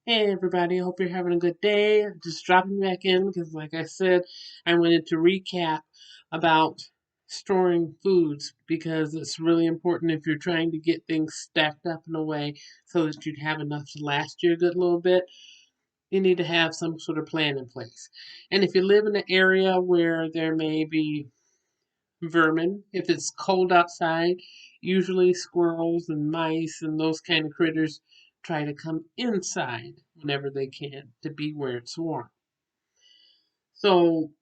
Hey everybody, I hope you're having a good day. Just dropping back in because, like I said, I wanted to recap about storing foods because it's really important if you're trying to get things stacked up in a way so that you'd have enough to last you a good little bit. You need to have some sort of plan in place. And if you live in an area where there may be vermin, if it's cold outside, usually squirrels and mice and those kind of critters try to come inside whenever they can to be where it's warm. So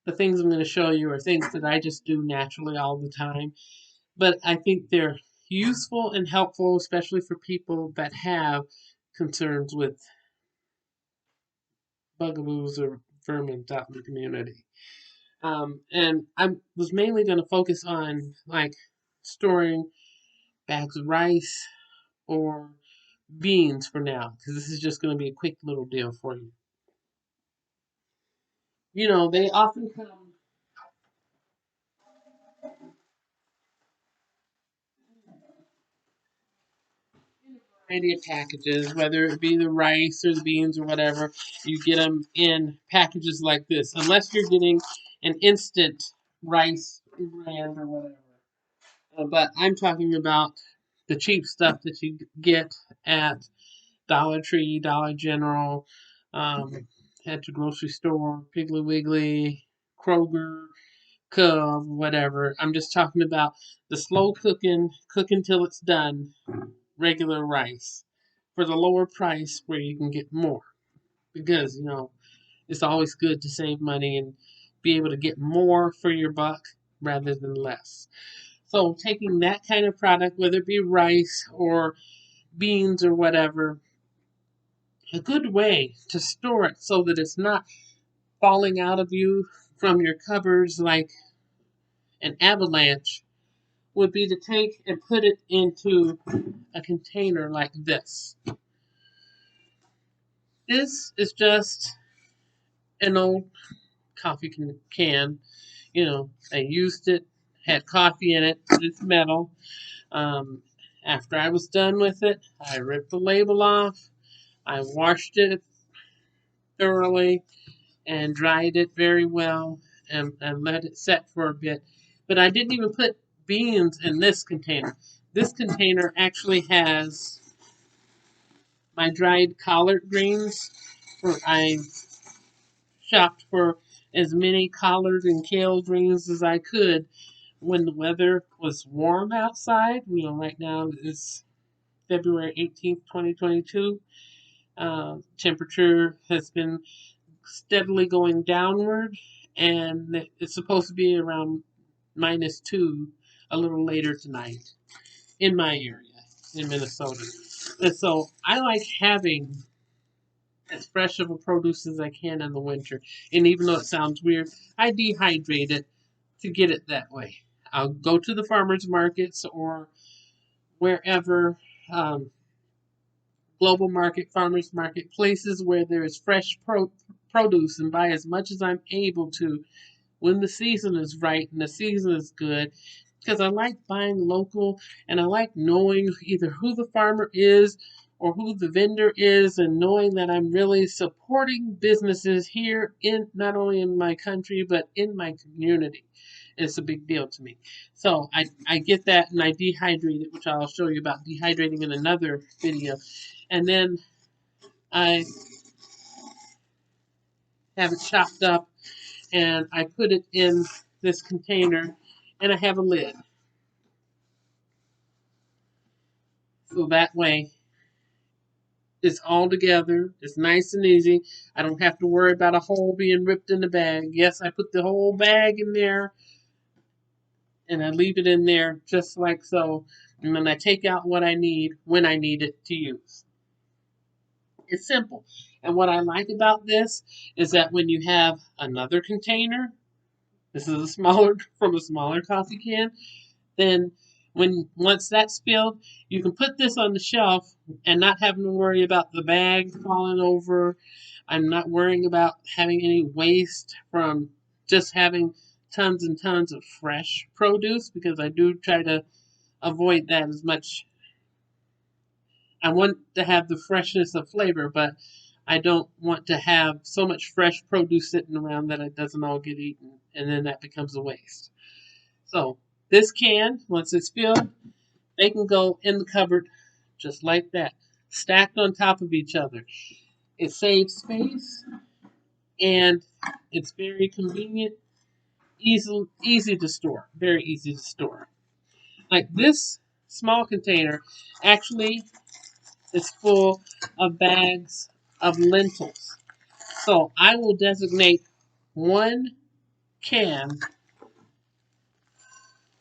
the things I'm going to show you are things that I just do naturally all the time, but I think they're useful and helpful, especially for people that have concerns with bugaboos or vermin out in the community. And I was mainly going to focus on like storing bags of rice or beans for now, because this is just going to be a quick little deal for you. You know, they often come in a variety of packages, whether it be the rice or the beans or whatever. You get them in packages like this, unless you're getting an instant rice brand or whatever. But I'm talking about the cheap stuff that you get at Dollar Tree, Dollar General, um, at your grocery store, Piggly Wiggly, Kroger, Cub, whatever. I'm just talking about the slow cooking, cook until it's done, regular rice for the lower price where you can get more. Because, it's always good to save money and be able to get more for your buck rather than less. So, taking that kind of product, whether it be rice or beans or whatever, a good way to store it so that it's not falling out of you from your cupboards like an avalanche would be to take and put it into a container like this. This is just an old coffee can. I used it, had coffee in it, it's metal. Um, After I was done with it, I ripped the label off, I washed it thoroughly, and dried it very well and let it set for a bit. But I didn't even put beans in this container. This container actually has my dried collard greens. I shopped for as many collard and kale greens as I could when the weather was warm outside. Right now it's February 18th, 2022. Temperature has been steadily going downward, and it's supposed to be around -2 a little later tonight in my area in Minnesota. And so I like having as fresh of a produce as I can in the winter. And even though it sounds weird, I dehydrate it to get it that way. I'll go to the farmers markets or wherever, global market, farmers market, places where there is fresh produce, and buy as much as I'm able to when the season is right and the season is good, because I like buying local and I like knowing either who the farmer is or who the vendor is, and knowing that I'm really supporting businesses here in not only in my country but in my community. It's a big deal to me. So I get that and I dehydrate it, which I'll show you about dehydrating in another video. And then I have it chopped up and I put it in this container and I have a lid. So that way it's all together. It's nice and easy. I don't have to worry about a hole being ripped in the bag. Yes, I put the whole bag in there and I leave it in there just like so. And then I take out what I need when I need it to use. It's simple. And what I like about this is that when you have another container, this is a smaller from a smaller coffee can, then when once that's filled, you can put this on the shelf and not having to worry about the bag falling over. I'm not worrying about having any waste from just having tons and tons of fresh produce, because I do try to avoid that as much. I want to have the freshness of flavor, but I don't want to have so much fresh produce sitting around that it doesn't all get eaten, and then that becomes a waste. So this can, once it's filled, they can go in the cupboard just like that, stacked on top of each other. It saves space and it's very convenient, easy to store, very easy to store. Like this small container actually is full of bags of lentils. So I will designate one can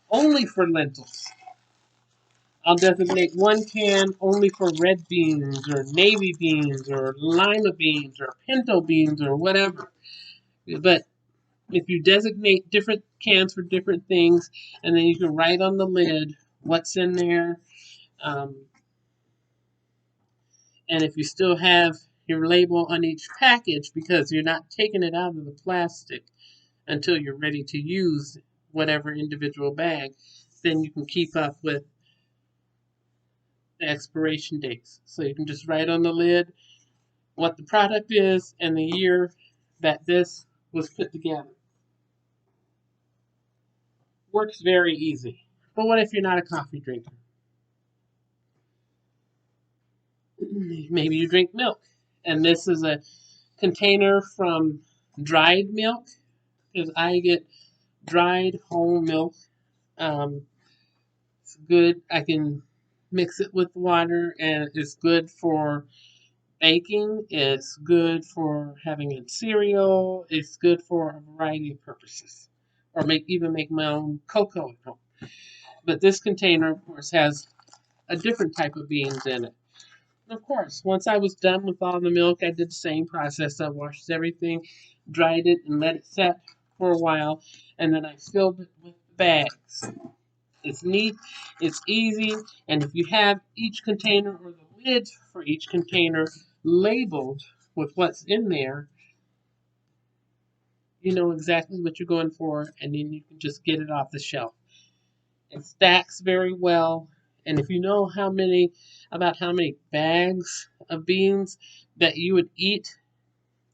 only for lentils. I'll designate one can only for red beans or navy beans or lima beans or pinto beans or whatever. But if you designate different cans for different things, and then you can write on the lid what's in there, um, and if you still have your label on each package because you're not taking it out of the plastic until you're ready to use whatever individual bag, then you can keep up with the expiration dates. So you can just write on the lid what the product is and the year that this was put together. Works very easy. But what if you're not a coffee drinker? Maybe you drink milk. And this is a container from dried milk because I get dried whole milk. Um, it's good. I can mix it with water and it's good for baking. It's good for having in cereal. It's good for a variety of purposes. Or make my own cocoa at home. But this container, of course, has a different type of beans in it. Of course, once I was done with all the milk, I did the same process. I washed everything, dried it, and let it set for a while, and then I filled it with bags. It's neat, it's easy, and if you have each container or the lids for each container labeled with what's in there, you know exactly what you're going for, and then you can just get it off the shelf. It stacks very well. And if you know about how many bags of beans that you would eat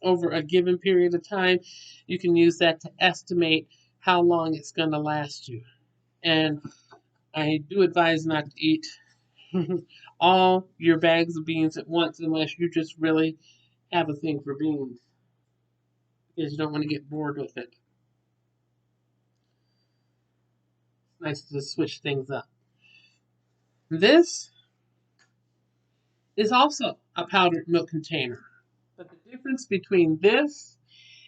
over a given period of time, you can use that to estimate how long it's going to last you. And I do advise not to eat all your bags of beans at once unless you just really have a thing for beans because you don't want to get bored with it. It's nice to switch things up. This is also a powdered milk container. But the difference between this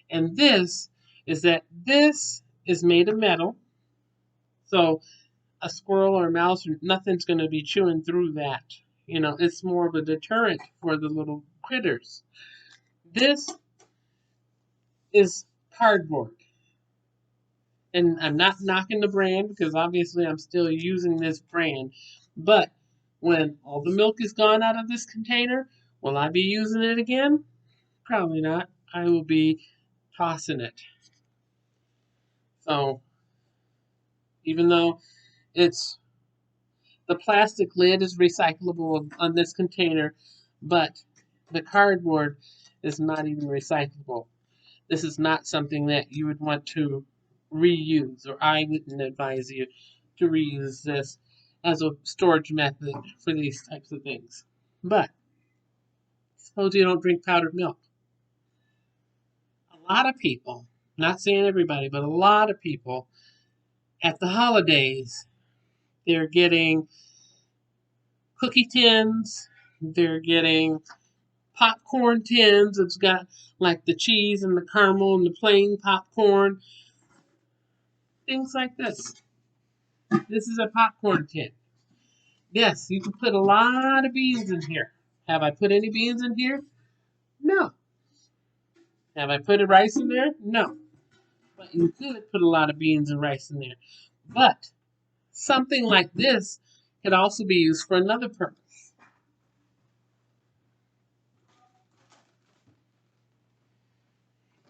and this is that this is made of metal. So a squirrel or a mouse or nothing's going to be chewing through that. You know, it's more of a deterrent for the little critters. This is cardboard. And I'm not knocking the brand because obviously I'm still using this brand. But when all the milk is gone out of this container, will I be using it again? Probably not. I will be tossing it. So even though it's the plastic lid is recyclable on this container, but the cardboard is not even recyclable. This is not something that you would want to reuse, or I wouldn't advise you to reuse this as a storage method for these types of things. But suppose you don't drink powdered milk. A lot of people, not saying everybody, but a lot of people at the holidays, they're getting cookie tins, they're getting popcorn tins. It's got like the cheese and the caramel and the plain popcorn, things like this. This is a popcorn tin. Yes, you can put a lot of beans in here. Have I put any beans in here? No. Have I put a rice in there? No. But you could put a lot of beans and rice in there. But something like this could also be used for another purpose.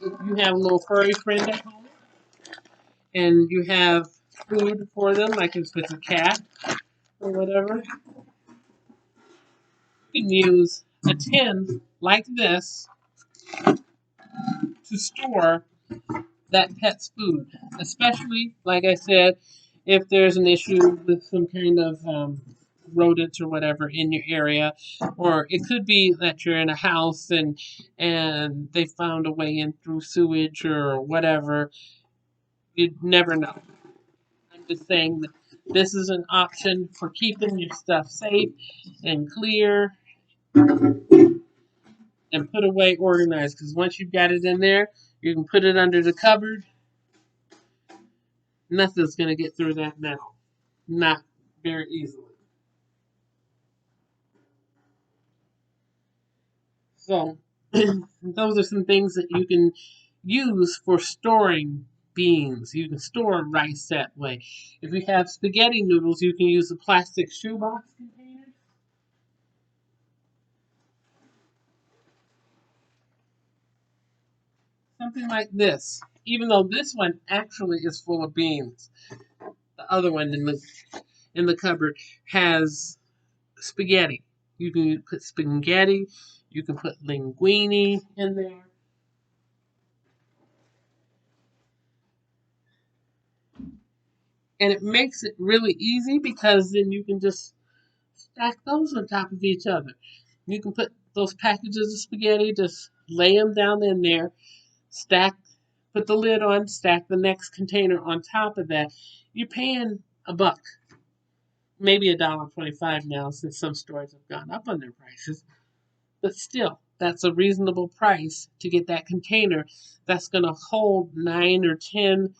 If you have a little furry friend at home and you have food for them, like if it's a cat or whatever, You can use a tin like this to store that pet's food, especially, like I said, if there's an issue with some kind of rodents or whatever in your area, or it could be that you're in a house and they found a way in through sewage or whatever. You'd never know. I'm just saying that this is an option for keeping your stuff safe and clear and put away organized. Because once you've got it in there, you can put it under the cupboard. Nothing's going to get through that now. Not very easily. So, those are some things that you can use for storing beans. You can store rice that way. If you have spaghetti noodles, you can use a plastic shoebox container. Something like this. Even though this one actually is full of beans, the other one in the cupboard has spaghetti. You can put spaghetti. You can put linguine in there. And it makes it really easy because then you can just stack those on top of each other. You can put those packages of spaghetti, just lay them down in there, stack, put the lid on, stack the next container on top of that. You're paying $1, maybe $1.25 now since some stores have gone up on their prices. But still, that's a reasonable price to get that container that's going to hold 9 or 10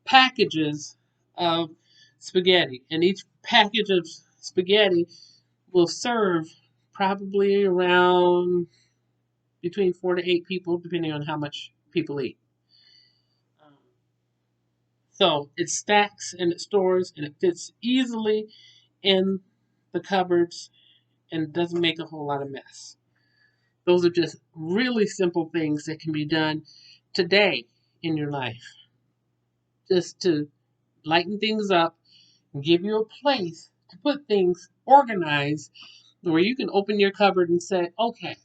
packages of spaghetti. And each package of spaghetti will serve probably around between 4 to 8 people, depending on how much people eat. Um, so it stacks and it stores and it fits easily in the cupboards and doesn't make a whole lot of mess. Those are just really simple things that can be done today in your life just to lighten things up and give you a place to put things organized where you can open your cupboard and say, okay,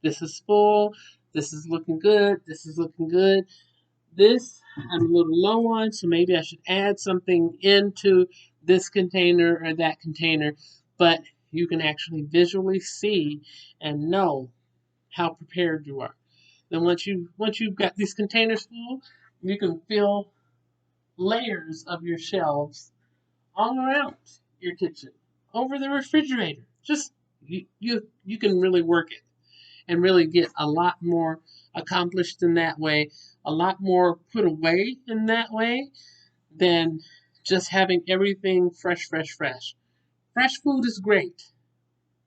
this is full, this is looking good, this is looking good. This I'm a little low on, so maybe I should add something into this container or that container. But you can actually visually see and know how prepared you are. Then once you've got these containers full, you can fill layers of your shelves all around your kitchen, over the refrigerator. Just you can really work it and really get a lot more accomplished in that way, a lot more put away in that way than just having everything fresh, fresh, fresh. Fresh food is great,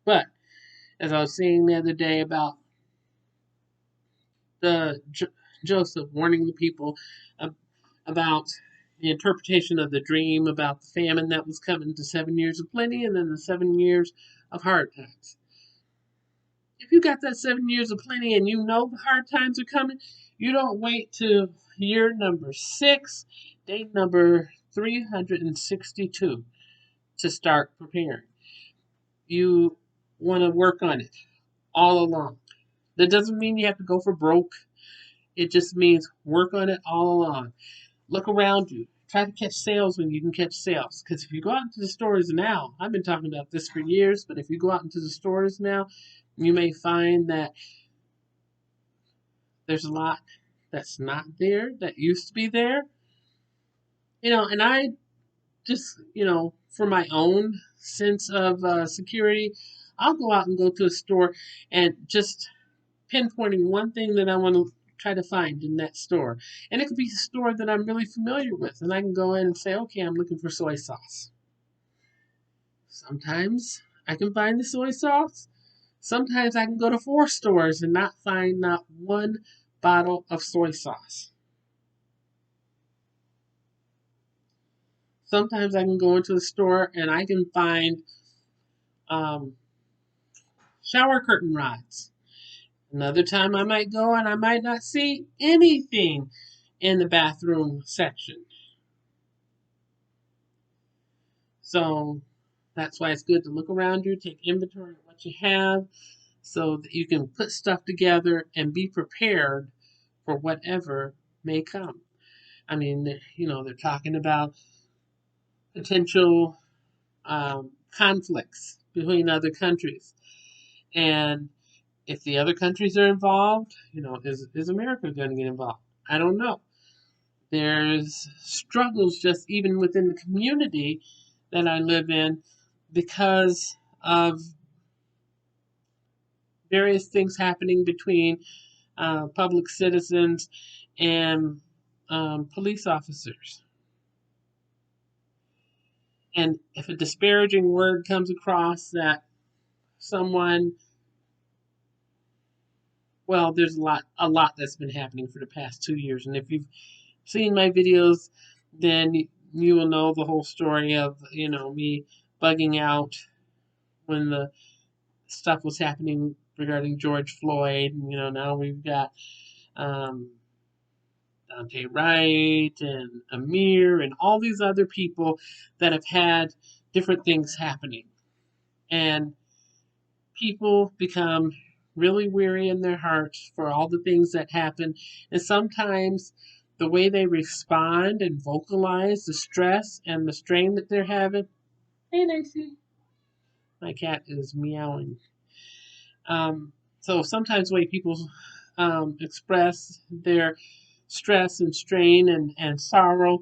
but as I was saying the other day about the Joseph warning the people about the interpretation of the dream about the famine that was coming, to 7 years of plenty and then the 7 years of hard times. If you got that 7 years of plenty and you know the hard times are coming, you don't wait till year number 6, day number 362 to start preparing. You want to work on it all along. That doesn't mean you have to go for broke. It just means work on it all along. Look around you. Try to catch sales when you can catch sales. Because if you go out into the stores now, I've been talking about this for years, but if you go out into the stores now, you may find that there's a lot that's not there that used to be there. And I just, for my own sense of security, I'll go out and go to a store and just pinpointing one thing that I want to try to find in that store. And it could be a store that I'm really familiar with. And I can go in and say, okay, I'm looking for soy sauce. Sometimes I can find the soy sauce. Sometimes I can go to 4 stores and not find not one bottle of soy sauce. Sometimes I can go into the store and I can find um, shower curtain rods. Another time I might go and I might not see anything in the bathroom section. So That's why it's good to look around you, take inventory of what you have, so that you can put stuff together and be prepared for whatever may come. I mean, they're talking about potential conflicts between other countries. And if the other countries are involved, is America going to get involved? I don't know. There's struggles just even within the community that I live in because of various things happening between public citizens and police officers. And if a disparaging word comes across that someone, well, there's a lot that's been happening for the past 2 years. And if you've seen my videos, then you will know the whole story of, me bugging out when the stuff was happening regarding George Floyd. And, now we've got um, Dante Wright and Amir and all these other people that have had different things happening. And people become really weary in their hearts for all the things that happen. And sometimes the way they respond and vocalize the stress and the strain that they're having. Hey, Lacey. My cat is meowing. Um, so sometimes the way people express their stress and strain and sorrow,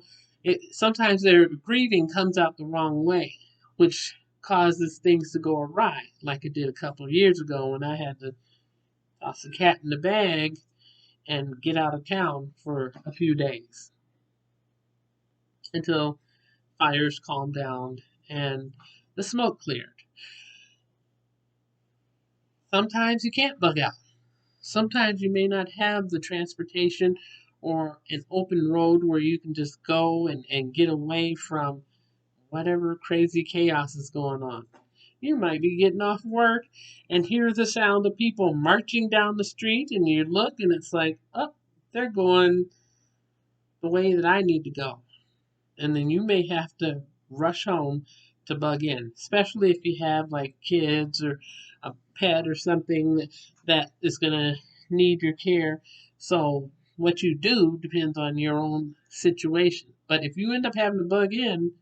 sometimes their grieving comes out the wrong way, which causes things to go awry, like it did a couple of years ago when I had to toss the cat in the bag and get out of town for a few days until fires calmed down and the smoke cleared. Sometimes you can't bug out. Sometimes you may not have the transportation or an open road where you can just go and get away from whatever crazy chaos is going on. You might be getting off work and hear the sound of people marching down the street, and you look and it's like, oh, they're going the way that I need to go. And then you may have to rush home to bug in, especially if you have like kids or a pet or something that is going to need your care. So, what you do depends on your own situation. But if you end up having to bug in,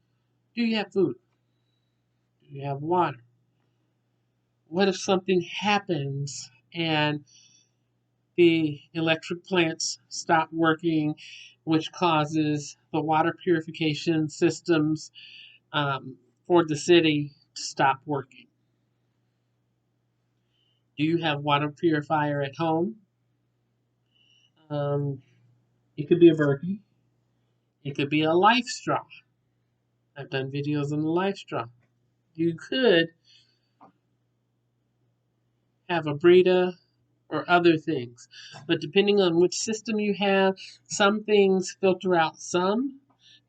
do you have food? Do you have water? What if something happens and the electric plants stop working, which causes the water purification systems for the city to stop working? Do you have water purifier at home? Um, it could be a Berkey. It could be a Life Straw. I've done videos on the Life Straw. You could have a Brita or other things. But depending on which system you have, some things filter out some,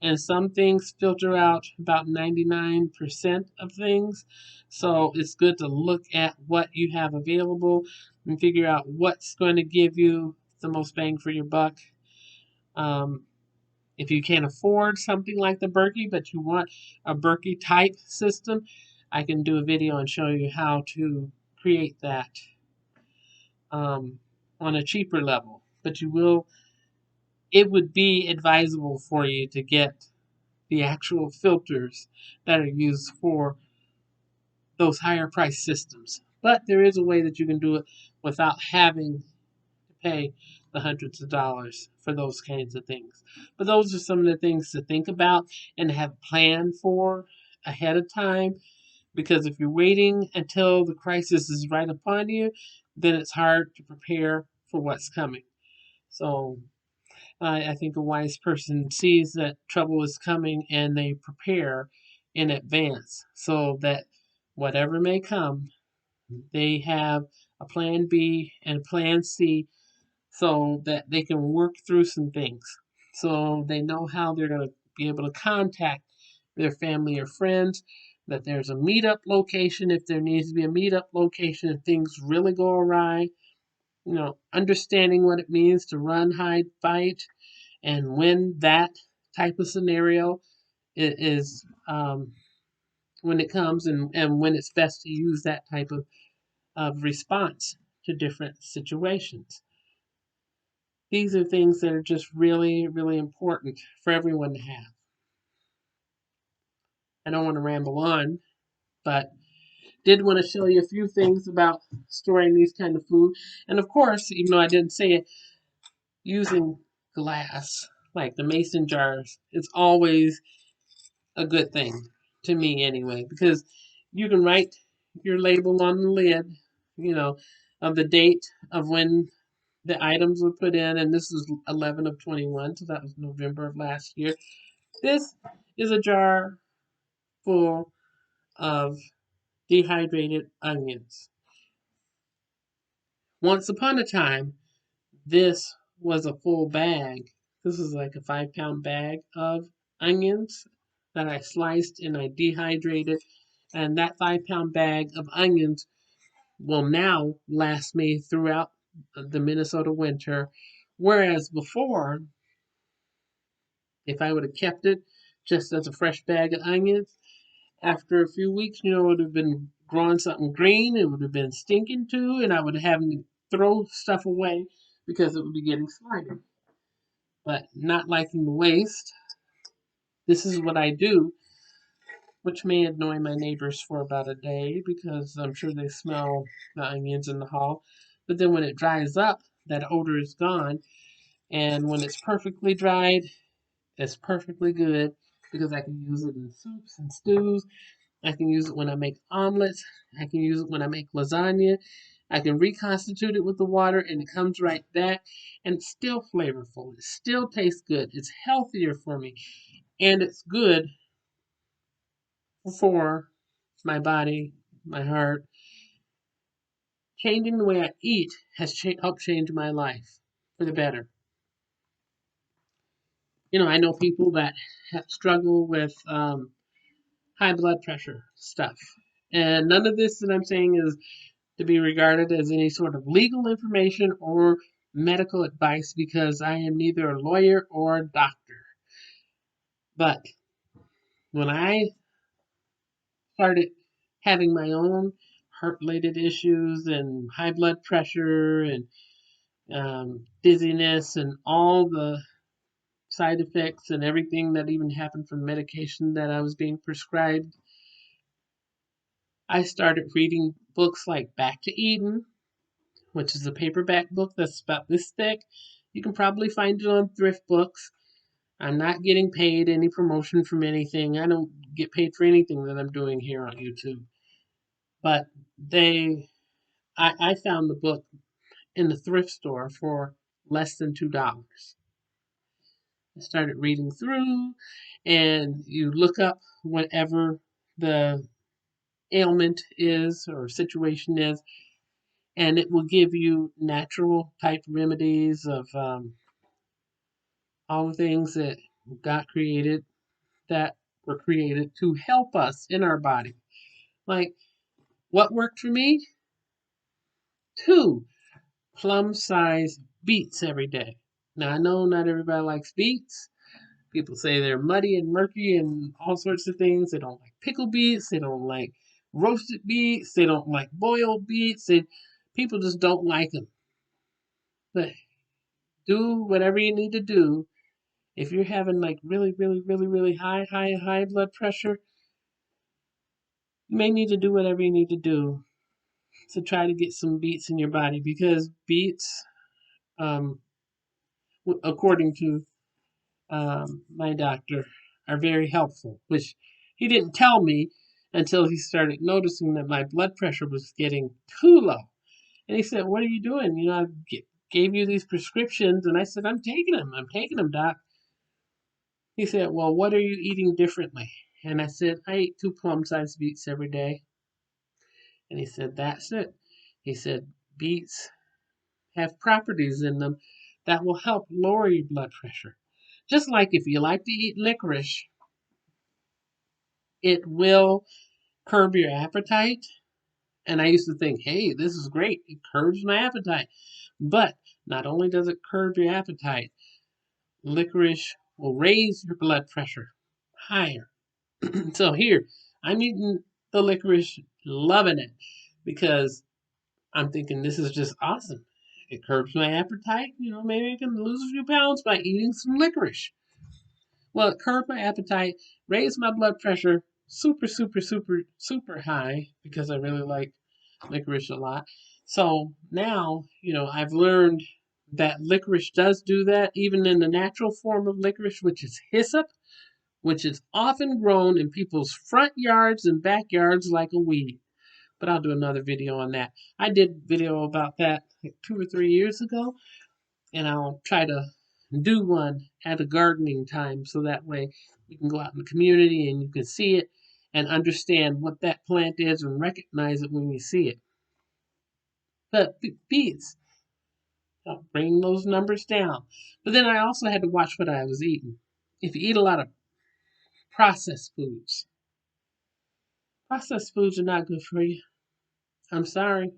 and some things filter out about 99% of things. So it's good to look at what you have available and figure out what's going to give you the most bang for your buck. Um, if you can't afford something like the Berkey, but you want a Berkey type system, I can do a video and show you how to create that um, on a cheaper level. But it would be advisable for you to get the actual filters that are used for those higher price systems. But there is a way that you can do it without having to pay the hundreds of dollars for those kinds of things. But those are some of the things to think about and have planned for ahead of time. Because if you're waiting until the crisis is right upon you, then it's hard to prepare for what's coming. So I think a wise person sees that trouble is coming and they prepare in advance so that whatever may come, they have a plan B and a plan C so that they can work through some things. So they know how they're going to be able to contact their family or friends, that there's a meetup location if there needs to be a meetup location if things really go awry. Understanding what it means to run, hide, fight, and when that type of scenario is when it comes and when it's best to use that type of response to different situations. These are things that are just really, really important for everyone to have. I don't want to ramble on, but did want to show you a few things about storing these kind of food. And of course, even though I didn't say it, using glass, like the mason jars, is always a good thing to me anyway, because you can write your label on the lid, you know, of the date of when the items were put in, and this is 11 of 21, so that was November of last year. This is a jar full of dehydrated onions. Once upon a time, this was a full bag. This is like a 5 pound bag of onions that I sliced and I dehydrated. And that 5 pound bag of onions will now last me throughout the Minnesota winter. Whereas before, if I would have kept it just as a fresh bag of onions, after a few weeks, it would have been growing something green. It would have been stinking too, and I would have to throw stuff away because it would be getting slimy. But not liking the waste, this is what I do, which may annoy my neighbors for about a day because I'm sure they smell the onions in the hall. But then when it dries up, that odor is gone. And when it's perfectly dried, it's perfectly good because I can use it in soups and stews. I can use it when I make omelets. I can use it when I make lasagna. I can reconstitute it with the water and it comes right back. And it's still flavorful. It still tastes good. It's healthier for me. And it's good for my body, my heart. Changing the way I eat has helped change my life for the better. I know people that struggle with high blood pressure stuff. And none of this that I'm saying is to be regarded as any sort of legal information or medical advice because I am neither a lawyer or a doctor. But when I started having my own heart related issues and high blood pressure and dizziness and all the side effects and everything that even happened from medication that I was being prescribed, I started reading books like Back to Eden, which is a paperback book that's about this thick. You can probably find it on thrift books. I'm not getting paid any promotion from anything. I don't get paid for anything that I'm doing here on YouTube. But I found the book in the thrift store for less than $2. I started reading through, and you look up whatever the ailment is or situation is, and it will give you natural type remedies of all the things that God created that were created to help us in our body. Like what worked for me? 2 plum-sized beets every day. Now I know not everybody likes beets. People say they're muddy and murky and all sorts of things. They don't like pickled beets. They don't like roasted beets. They don't like boiled beets. People just don't like them. But do whatever you need to do. If you're having like really, really, really, really high blood pressure, you may need to do whatever you need to do to try to get some beets in your body because beets, um, according to my doctor, are very helpful, which he didn't tell me until he started noticing that my blood pressure was getting too low. And he said, "What are you doing? I gave you these prescriptions." And I said, "I'm taking them. I'm taking them, doc." He said, "Well, what are you eating differently?" And I said, "I eat 2 plum-sized beets every day." And he said, "That's it." He said, "Beets have properties in them that will help lower your blood pressure. Just like if you like to eat licorice, it will curb your appetite." And I used to think, hey, this is great. It curbs my appetite. But not only does it curb your appetite, licorice will raise your blood pressure higher. So here, I'm eating the licorice, loving it, because I'm thinking this is just awesome. It curbs my appetite. Maybe I can lose a few pounds by eating some licorice. Well, it curbed my appetite, raised my blood pressure super, super, super, super high because I really like licorice a lot. So now, I've learned that licorice does do that, even in the natural form of licorice, which is hyssop, which is often grown in people's front yards and backyards like a weed. But I'll do another video on that. I did a video about that like 2 or 3 years ago, and I'll try to do one at a gardening time so that way you can go out in the community and you can see it and understand what that plant is and recognize it when you see it. But beets, I'll bring those numbers down. But then I also had to watch what I was eating. If you eat a lot of processed foods are not good for you. I'm sorry.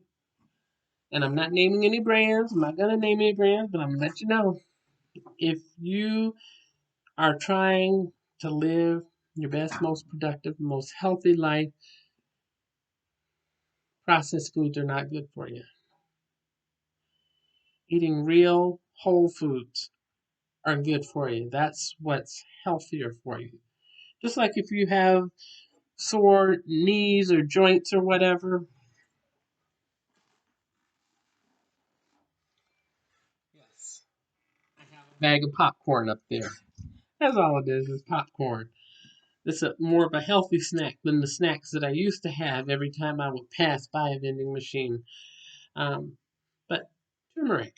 And I'm not naming any brands. I'm not going to name any brands, but I'm going to let you know. If you are trying to live your best, most productive, most healthy life, processed foods are not good for you. Eating real whole foods are good for you. That's what's healthier for you. Just like if you have sore knees or joints or whatever. Yes. I have a bag of popcorn up there. That's all it is popcorn. It's more of a healthy snack than the snacks that I used to have every time I would pass by a vending machine. But turmeric.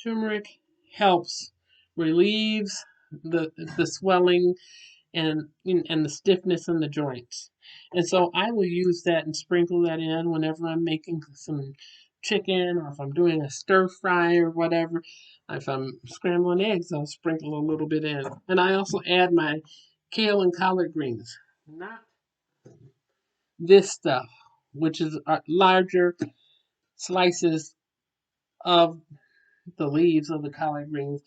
Turmeric helps relieves the swelling and the stiffness in the joints. And so I will use that and sprinkle that in whenever I'm making some chicken or if I'm doing a stir fry or whatever. If I'm scrambling eggs, I'll sprinkle a little bit in. And I also add my kale and collard greens. Not this stuff, which is larger slices of the leaves of the collard greens.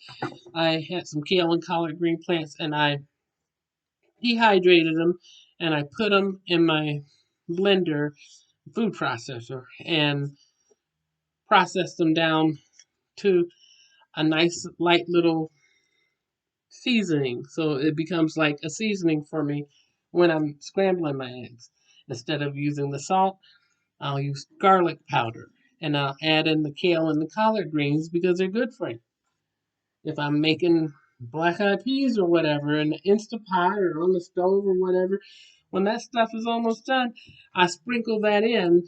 I had some kale and collard green plants and I dehydrated them and I put them in my blender food processor and processed them down to a nice light little seasoning. So it becomes like a seasoning for me when I'm scrambling my eggs. Instead of using the salt, I'll use garlic powder and I'll add in the kale and the collard greens because they're good for you. If I'm making black eyed peas or whatever in the Instant Pot or on the stove or whatever, when that stuff is almost done, I sprinkle that in.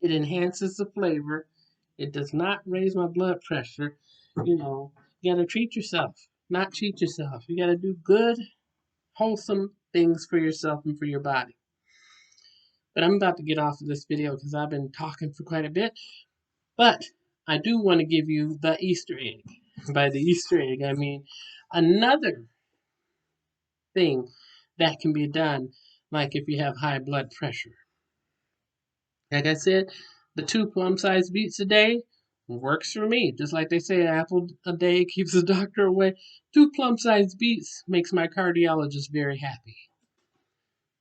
It enhances the flavor. It does not raise my blood pressure. You gotta treat yourself, not cheat yourself. You gotta do good, wholesome things for yourself and for your body. But I'm about to get off of this video because I've been talking for quite a bit. But I do want to give you the Easter egg. By the Easter egg, I mean another thing that can be done, like if you have high blood pressure. Like I said, the 2 plum-sized beets a day works for me. Just like they say, an apple a day keeps the doctor away. 2 plum-sized beets makes my cardiologist very happy.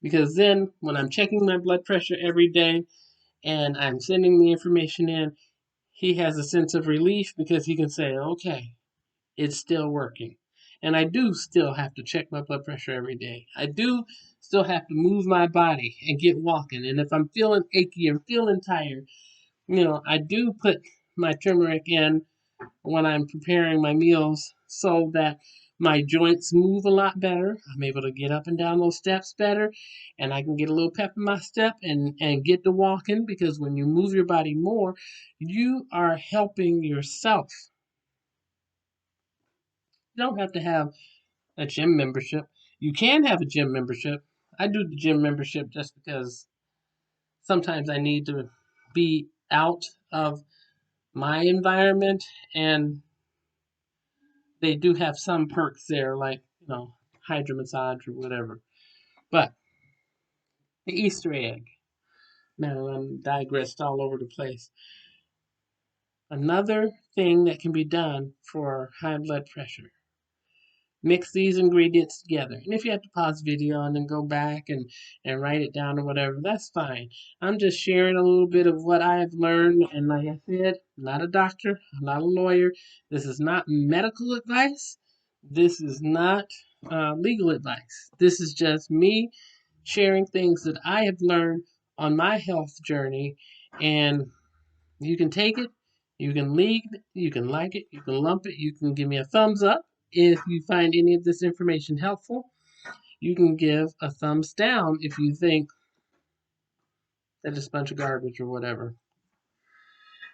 Because then, when I'm checking my blood pressure every day and I'm sending the information in, he has a sense of relief because he can say, okay, it's still working. And I do still have to check my blood pressure every day. I do still have to move my body and get walking. And if I'm feeling achy or feeling tired, I do put my turmeric in when I'm preparing my meals so that my joints move a lot better. I'm able to get up and down those steps better, and I can get a little pep in my step and get to walking because when you move your body more, you are helping yourself. You don't have to have a gym membership. You can have a gym membership. I do the gym membership just because sometimes I need to be out of my environment and they do have some perks there like, hydro massage or whatever. But the Easter egg. Now I'm digressed all over the place. Another thing that can be done for high blood pressure. Mix these ingredients together. And if you have to pause the video and then go back and write it down or whatever, that's fine. I'm just sharing a little bit of what I have learned. And like I said, I'm not a doctor, I'm not a lawyer. This is not medical advice. This is not legal advice. This is just me sharing things that I have learned on my health journey. And you can take it, you can leave it, you can like it, you can lump it, you can give me a thumbs up if you find any of this information helpful. You can give a thumbs down if you think that it's a bunch of garbage or whatever.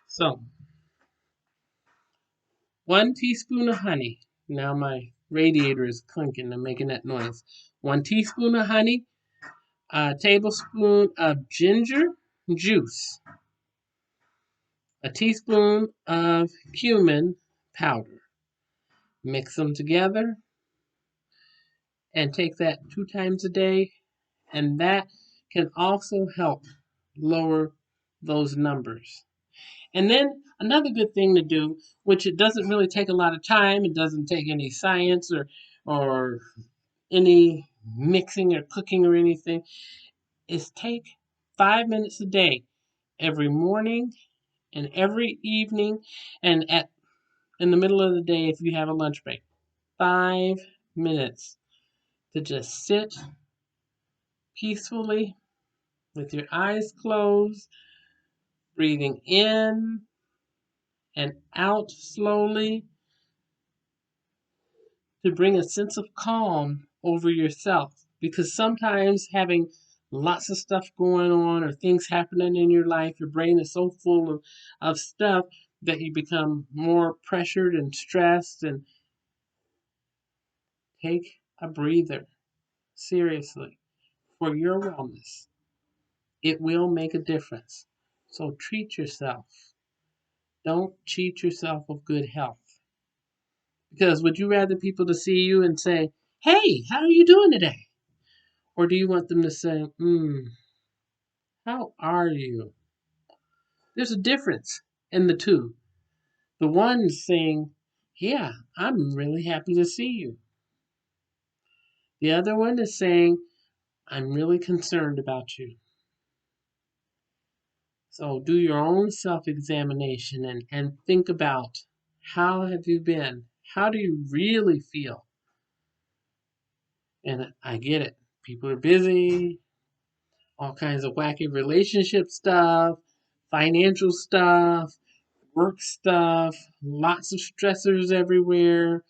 So, 1 teaspoon of honey. Now my radiator is clinking and making that noise. 1 teaspoon of honey, a tablespoon of ginger juice, a teaspoon of cumin powder. Mix them together and take that 2 times a day, and that can also help lower those numbers. And then another good thing to do, which it doesn't really take a lot of time, it doesn't take any science or any mixing or cooking or anything, is take 5 minutes a day, every morning and every evening, and at in the middle of the day if you have a lunch break. 5 minutes to just sit peacefully with your eyes closed, breathing in and out slowly to bring a sense of calm over yourself. Because sometimes having lots of stuff going on or things happening in your life, your brain is so full of stuff that you become more pressured and stressed. And take a breather, seriously, for your wellness. It will make a difference. So treat yourself. Don't cheat yourself of good health. Because would you rather people to see you and say, "Hey, how are you doing today?" Or do you want them to say, how are you?" There's a difference in the two. The one saying, "Yeah, I'm really happy to see you." The other one is saying, "I'm really concerned about you." So do your own self-examination and think about, how have you been? How do you really feel? And I get it. People are busy, all kinds of wacky relationship stuff, financial stuff, work stuff, lots of stressors everywhere.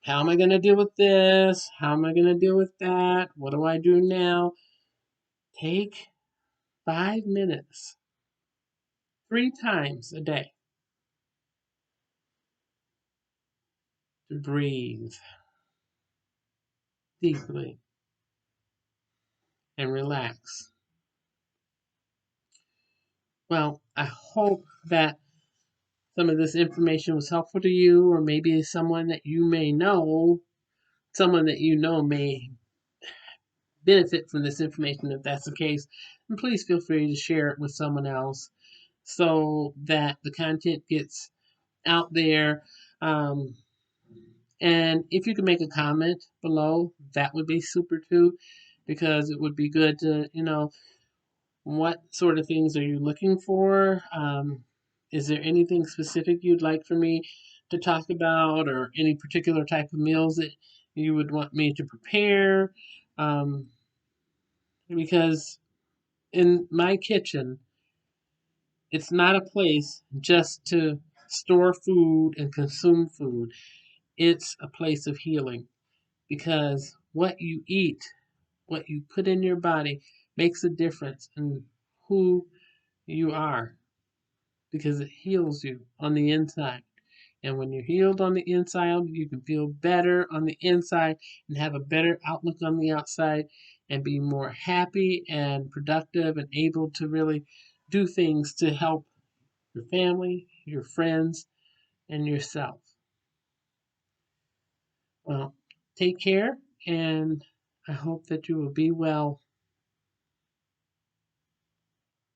How am I going to deal with this? How am I going to deal with that? What do I do now? Take 5 minutes, 3 times a day, to breathe deeply and relax. Well, I hope that some of this information was helpful to you, or maybe someone that you may benefit from this information. If that's the case, and please feel free to share it with someone else so that the content gets out there. Um, and if you could make a comment below, that would be super too, because it would be good to, what sort of things are you looking for? Is there anything specific you'd like for me to talk about, or any particular type of meals that you would want me to prepare? Um, because in my kitchen, it's not a place just to store food and consume food. It's a place of healing, because what you eat, what you put in your body, makes a difference in who you are, because it heals you on the inside. And when you're healed on the inside, you can feel better on the inside and have a better outlook on the outside and be more happy and productive and able to really do things to help your family, your friends, and yourself. Well, take care, and I hope that you will be well.